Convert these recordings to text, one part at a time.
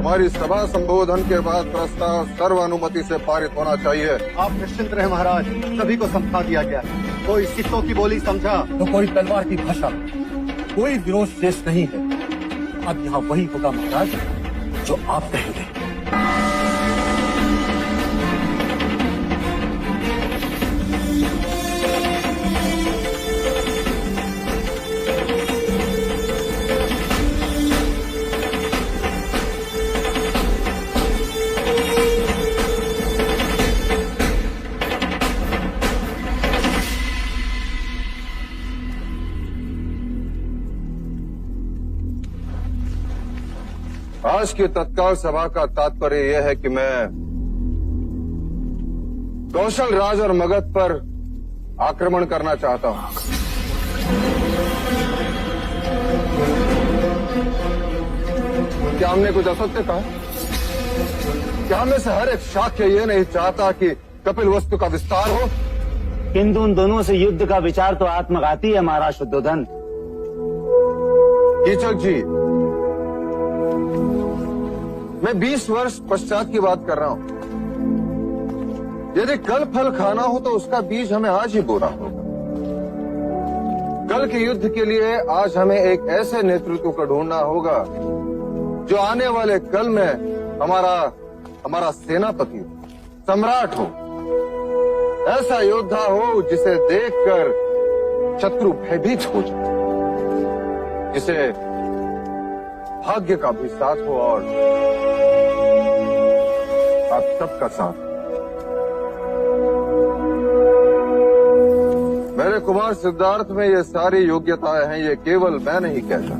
हमारी सभा संबोधन के बाद प्रस्ताव सर्वानुमति से पारित होना चाहिए। आप निश्चिंत रहे महाराज, सभी को समझा दिया गया। कोई सिक्कों की बोली समझा तो कोई तलवार की भाषा, कोई विरोध शेष नहीं है। अब यहाँ वही होगा महाराज जो आप कहेंगे। आज की तत्काल सभा का तात्पर्य यह है कि मैं कौशल राज और मगध पर आक्रमण करना चाहता हूं। क्या हमने कुछ असत्य कहा? क्या हमें से हर एक शाक्य ये नहीं चाहता कि कपिल वस्तु का विस्तार हो? किंतु उन दोनों से युद्ध का विचार तो आत्मघाती है महाराज शुद्धोधन। कीचक जी, मैं 20 वर्ष पश्चात की बात कर रहा हूं। यदि कल फल खाना हो तो उसका बीज हमें आज ही बोना होगा। कल के युद्ध के लिए आज हमें एक ऐसे नेतृत्व को ढूंढना होगा जो आने वाले कल में हमारा सेनापति हो, सम्राट हो, ऐसा योद्धा हो जिसे देखकर शत्रु भयभीत हो जाए, जिसे भाग्य का भी साथ हो और आप सबका साथ। मेरे कुमार सिद्धार्थ में ये सारी योग्यताएं हैं, ये केवल मैं नहीं कहता।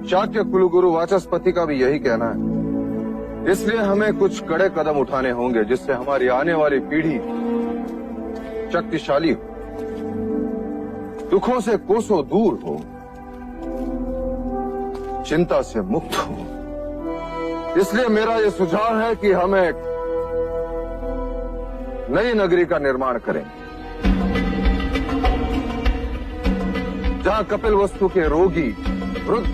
शाक्य कुलगुरु वाचस्पति का भी यही कहना है। इसलिए हमें कुछ कड़े कदम उठाने होंगे जिससे हमारी आने वाली पीढ़ी शक्तिशाली हो, दुखों से कोसों दूर हो, चिंता से मुक्त हो। इसलिए मेरा ये सुझाव है कि हम एक नई नगरी का निर्माण करें, जहां कपिल वस्तु के रोगी, वृद्ध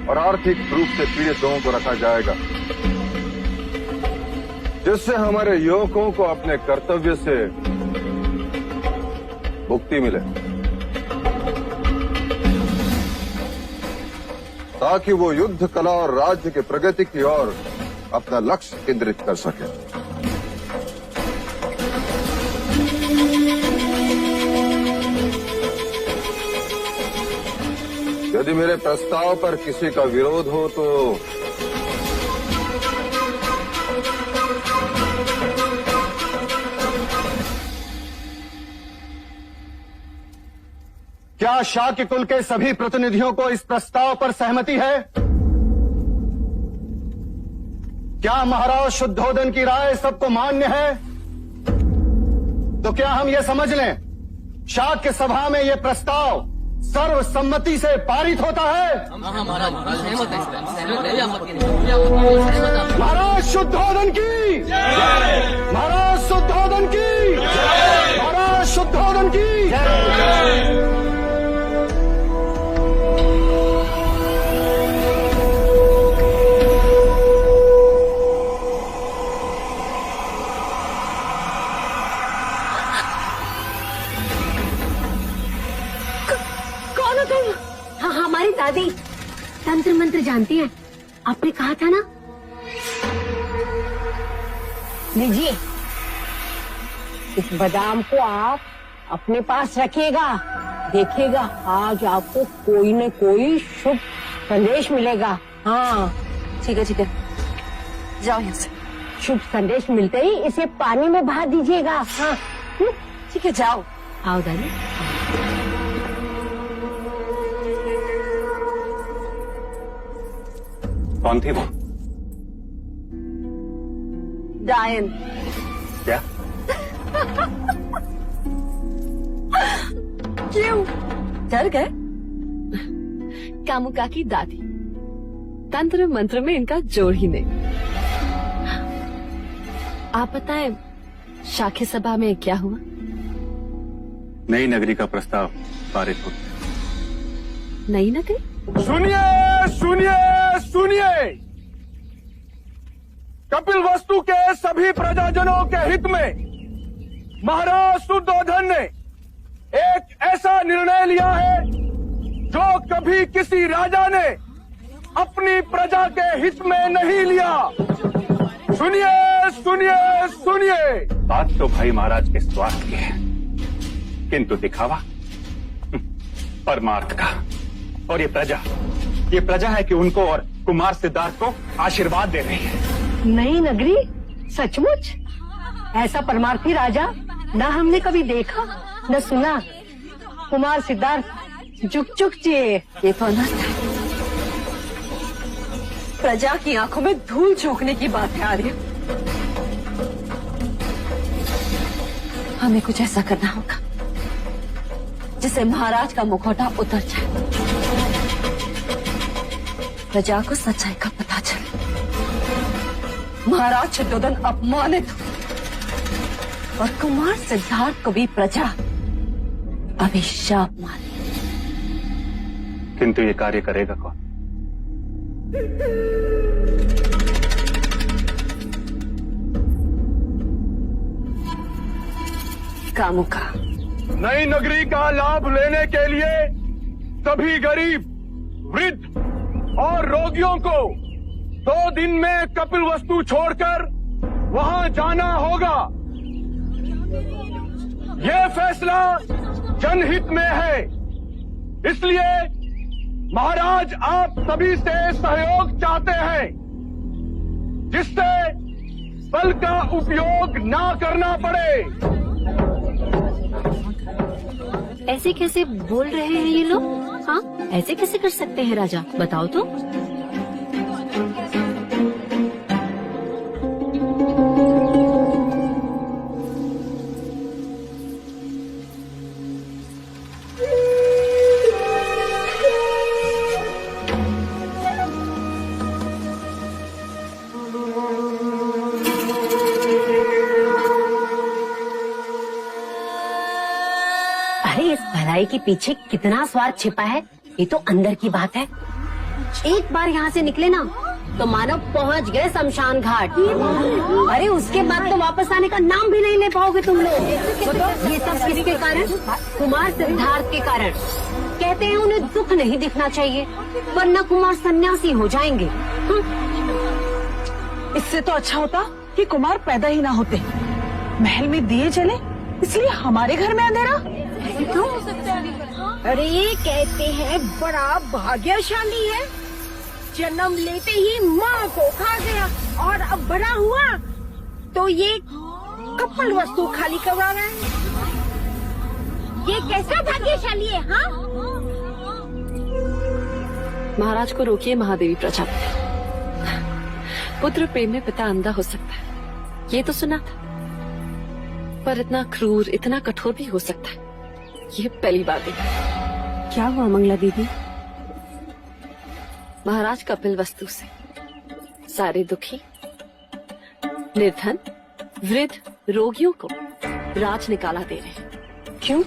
और आर्थिक रूप से पीड़ित लोगों को रखा जाएगा, जिससे हमारे युवकों को अपने कर्तव्य से मुक्ति मिले, ताकि वो युद्ध कला और राज्य की प्रगति की ओर अपना लक्ष्य केंद्रित कर सके। यदि मेरे प्रस्ताव पर किसी का विरोध हो तो क्या शाक्य कुल के सभी प्रतिनिधियों को इस प्रस्ताव पर सहमति है? क्या महाराज शुद्धोधन की राय सबको मान्य है? तो क्या हम ये समझ लें, शाक्य सभा में ये प्रस्ताव सर्वसम्मति से पारित होता है? महाराज शुद्धोधन की, महाराज शुद्धोधन की, महाराज शुद्धोधन की। हाँ, हमारी दादी तंत्र मंत्र जानती है, आपने कहा था ना। लीजिए, इस बादाम को आप अपने पास रखिएगा, देखिएगा आज आपको कोई न कोई शुभ संदेश मिलेगा। हाँ ठीक है, जाओ यहाँ से। शुभ संदेश मिलते ही इसे पानी में बहा दीजिएगा। हाँ ठीक है, जाओ। आओ दादी। कौन थी वो? डायन। क्या? क्यों डर गए? कामुका की दादी, तंत्र मंत्र में इनका जोड़ ही नहीं। आप बताएं, शाक्य सभा में क्या हुआ? नई नगरी का प्रस्ताव पारित हो। नई नगरी? सुनिए सुनिए सुनिए, कपिल वस्तु के सभी प्रजाजनों के हित में महाराज शुद्धोधन ने एक ऐसा निर्णय लिया है जो कभी किसी राजा ने अपनी प्रजा के हित में नहीं लिया। सुनिए सुनिए सुनिए। बात तो भाई महाराज के स्वार्थ की है, किंतु दिखावा परमार्थ का। और ये प्रजा है कि उनको और कुमार सिद्धार्थ को आशीर्वाद दे रही है। नहीं नगरी, सचमुच ऐसा परमार्थी राजा ना हमने कभी देखा न सुना। कुमार सिद्धार्थ जुक जुक जिए। ये तो अनर्थ है। प्रजा की आंखों में धूल झोंकने की बात है आर्य। हमें कुछ ऐसा करना होगा जिससे महाराज का मुखौटा उतर जाए, प्रजा को सच्चाई का पता चले, महाराज शुद्धोधन अपमानित हो और कुमार सिद्धार्थ को भी प्रजा अभिशाप माने। किंतु ये कार्य करेगा कौन? कामुका। नई नगरी का लाभ लेने के लिए सभी गरीब, वृद्ध और रोगियों को 2 दिन में कपिल वस्तु छोड़कर वहां जाना होगा। यह फैसला जनहित में है, इसलिए महाराज आप सभी से सहयोग चाहते हैं जिससे बल का उपयोग ना करना पड़े। ऐसे कैसे बोल रहे हैं ये लोग? हाँ, ऐसे कैसे कर सकते हैं राजा, बताओ तो। अरे इस भलाई के पीछे कितना स्वार्थ छिपा है, ये तो अंदर की बात है। एक बार यहाँ से निकले ना तो मानो पहुँच गए शमशान घाट। अरे उसके बाद तो वापस आने का नाम भी नहीं ले पाओगे तुम लोग। ये सब किसके कारण? कुमार सिद्धार्थ के कारण। कहते हैं उन्हें दुख नहीं दिखना चाहिए वरना कुमार सन्यासी हो जाएंगे। इससे तो अच्छा होता कि कुमार पैदा ही ना होते। महल में दिए जले इसलिए हमारे घर में अंधेरा। अरे ये कहते हैं बड़ा भाग्यशाली है, जन्म लेते ही माँ को खा गया और अब बड़ा हुआ तो ये कपिल वस्तु खाली करवा रहा है। ये कैसा भाग्यशाली है? हाँ, महाराज को रोकिए महादेवी प्रजापति। पुत्र प्रेम में पिता अंधा हो सकता है, ये तो सुना था, पर इतना क्रूर, इतना कठोर भी हो सकता है, ये पहली बात है। क्या हुआ मंगला दीदी? महाराज कपिल वस्तु से सारे दुखी, निर्धन, वृद्ध, रोगियों को राज निकाला दे रहे हैं। क्यों?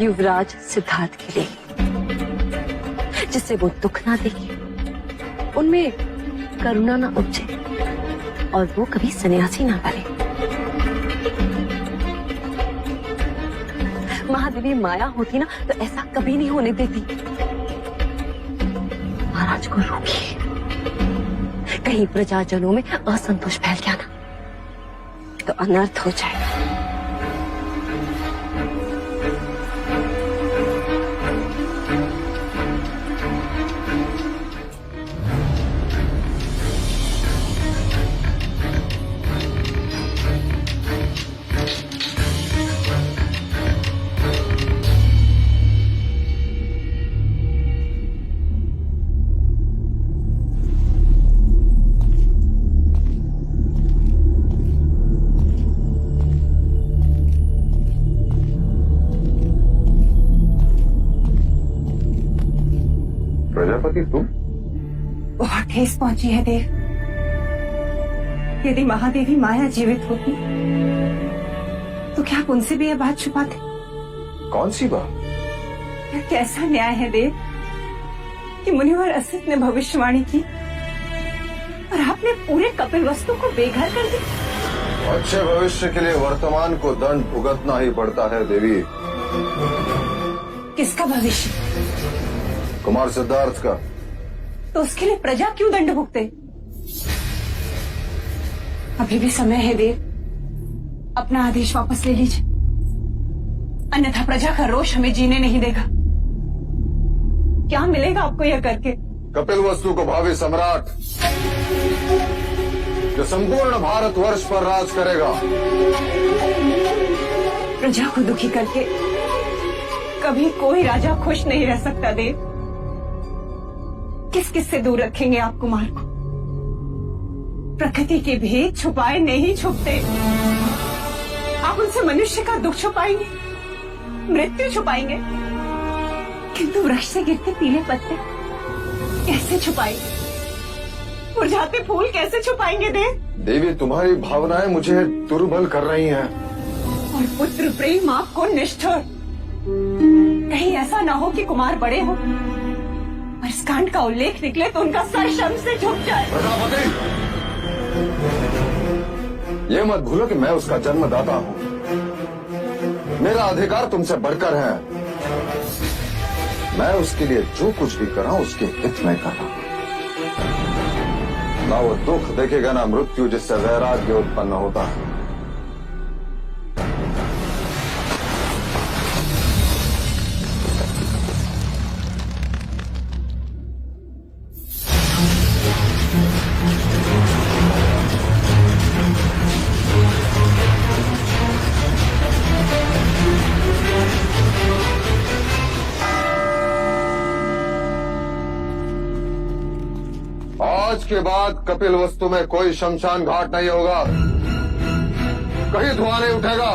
युवराज सिद्धार्थ के लिए, जिससे वो दुख ना देखे, उनमें करुणा ना उपजे और वो कभी सन्यासी ना बने। महादेवी माया होती ना तो ऐसा कभी नहीं होने देती। महाराज को रोकिए, कहीं प्रजाजनों में असंतोष फैल गया ना तो अनर्थ हो जाएगा। प्रजापति तुम? बहुत ठेस पहुंची है देव। यदि महादेवी माया जीवित होती तो क्या आप उनसे भी यह बात छुपाते? कौन सी बात? यह कैसा न्याय है देव कि मुनिवर असित ने भविष्यवाणी की और आपने पूरे कपिल वस्तु को बेघर कर दिया। अच्छे भविष्य के लिए वर्तमान को दंड भुगतना ही पड़ता है देवी। किसका भविष्य? कुमार सिद्धार्थ का। तो उसके लिए प्रजा क्यों दंड भुगते? अभी भी समय है देव, अपना आदेश वापस ले लीजिए, अन्यथा प्रजा का रोष हमें जीने नहीं देगा। क्या मिलेगा आपको यह करके? कपिल वस्तु को भावी सम्राट जो संपूर्ण भारतवर्ष पर राज करेगा। प्रजा को दुखी करके कभी कोई राजा खुश नहीं रह सकता देव। किस किस से दूर रखेंगे आप कुमार को? प्रकृति के भेद छुपाए नहीं छुपते। आप उनसे मनुष्य का दुख छुपाएंगे, मृत्यु छुपाएंगे, किंतु वृक्ष से गिरते पीले पत्ते कैसे छुपाएंगे? मुरझाते फूल कैसे छुपाएंगे देव? देवी, तुम्हारी भावनाएं मुझे दुर्बल कर रही हैं। और पुत्र प्रेम आपको निष्ठुर। कहीं ऐसा ना हो कि कुमार बड़े हो और इस कांड का उल्लेख निकले तो उनका सर शर्म से झुक जाए। प्रजापति, ये मत भूलो कि मैं उसका जन्मदाता हूँ। मेरा अधिकार तुमसे बढ़कर है। मैं उसके लिए जो कुछ भी कर रहा हूं उसके हित में कर रहा हूं। ना वो दुख देखेगा ना मृत्यु जिससे वैराग्य उत्पन्न होता है। आज के बाद कपिल वस्तु में कोई शमशान घाट नहीं होगा, कहीं धुआं नहीं उठेगा।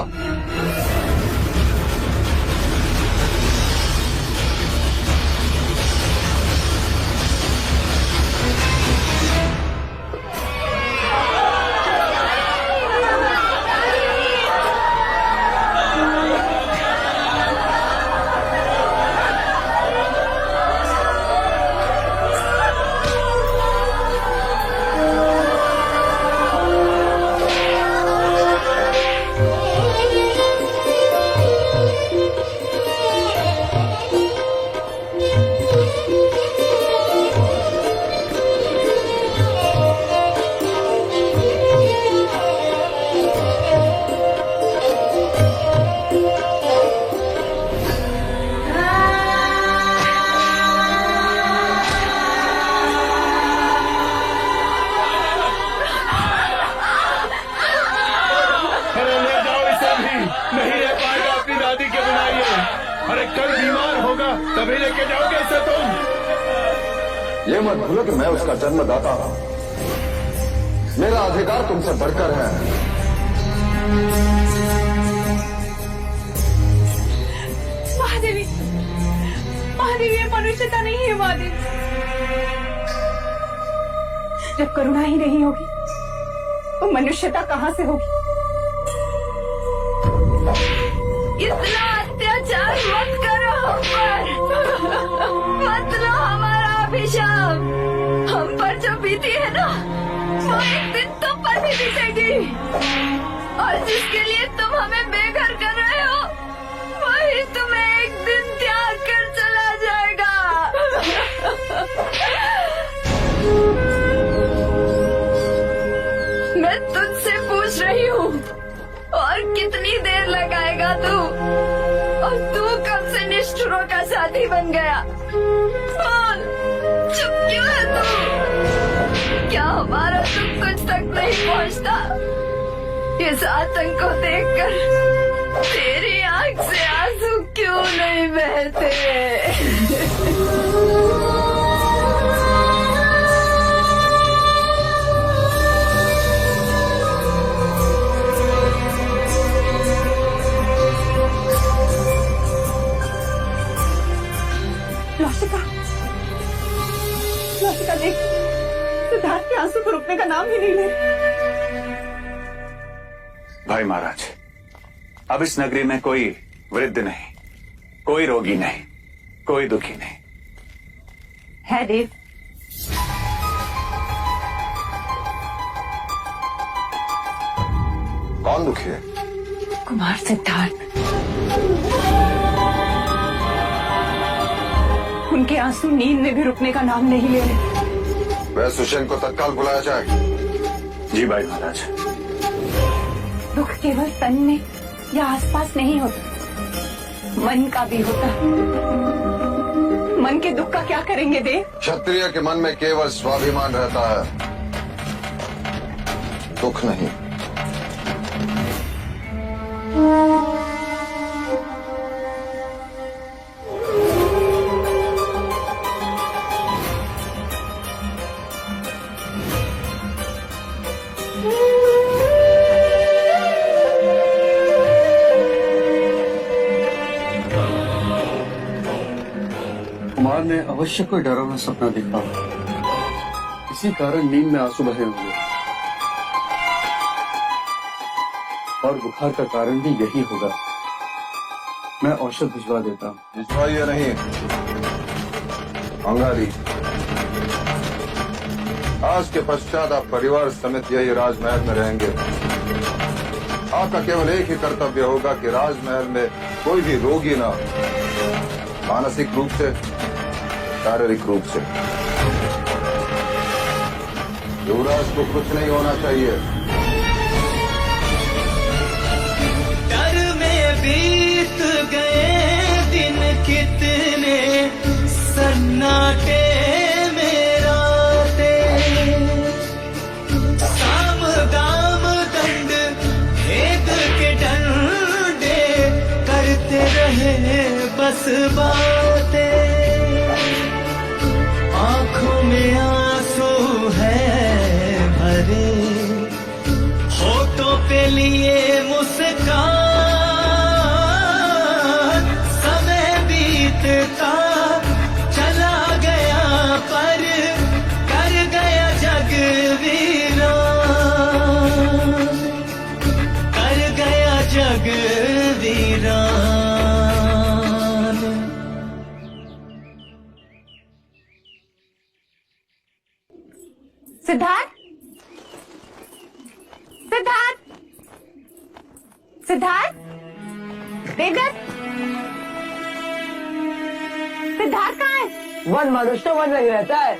नहीं रह पाएगा अपनी दादी के बिना ये। अरे कल बीमार होगा तभी लेके जाओगे इसे तुम। ये मत भूलो कि मैं उसका जन्मदाता हूं। मेरा अधिकार तुमसे बढ़कर है। महादेवी, महादेवी, ये मनुष्यता नहीं है महादेवी। जब करुणा ही नहीं होगी तो मनुष्यता कहाँ से होगी? इतना अत्याचार मत करो हम पर, मत लो हमारा अभिशाप। हम पर जो बीती है ना वो एक दिन तुम पर भी बीतेगी, और जिसके लिए तुम हमें बेघर कर रहे हो वही तुम्हें एक दिन त्याग कर चला जाएगा। मैं तुझसे पूछ रही हूँ, और कितनी देर लगाएगा तू? और तू कब से निष्ठुरों का साथी बन गया? बोल, चुप क्यों है तू? क्या हमारा दुख कुछ तक नहीं पहुँचता? इस आतंक को देखकर तेरी आंख से आंसू क्यों नहीं बहते? लौशिका देख, सिद्धार्थ के आंसू को रुकने का नाम ही नहीं ले। भाई महाराज, अब इस नगरी में कोई वृद्ध नहीं, कोई रोगी नहीं, कोई दुखी नहीं। है देव। कौन दुखी है? कुमार सिद्धार्थ। उनके आंसू नींद में भी रुकने का नाम नहीं ले रहे। वह सुषेण को तत्काल बुलाया जाए। जी भाई महाराज। दुख केवल तन में या आसपास नहीं होता, मन का भी होता। मन के दुख का क्या करेंगे देव? क्षत्रिय के मन में केवल स्वाभिमान रहता है, दुख नहीं। कुमार ने अवश्य कोई डरावना सपना देखा, इसी कारण नींद में आंसू बहे होंगे, और बुखार का कारण भी यही होगा। मैं औषध भिजवा देता हूँ। भिजवाइए नहीं, अंगारी। आज के पश्चात आप परिवार समेत यही राजमहल में रहेंगे। आपका केवल एक ही कर्तव्य होगा कि राजमहल में कोई भी रोगी ना, मानसिक रूप से, शारीरिक रूप से। युवराज को कुछ नहीं होना चाहिए। डर में बीत गए दिन कितने, सन्नाटे में रातें, साम दाम दंड भेद के डंडे करते रहे बस बातें। आंखों में आंसू है भरे, होठों पे लिए मुस्कान, समय बीतता चला गया पर कर गया जग वीरान, कर गया जग वीरान। सिद्धार्थ, सिद्धार्थ, सिद्धार्थ, देवदत्त, सिद्धार्थ कहाँ है? वन मनुष्य वन में ही रहता है।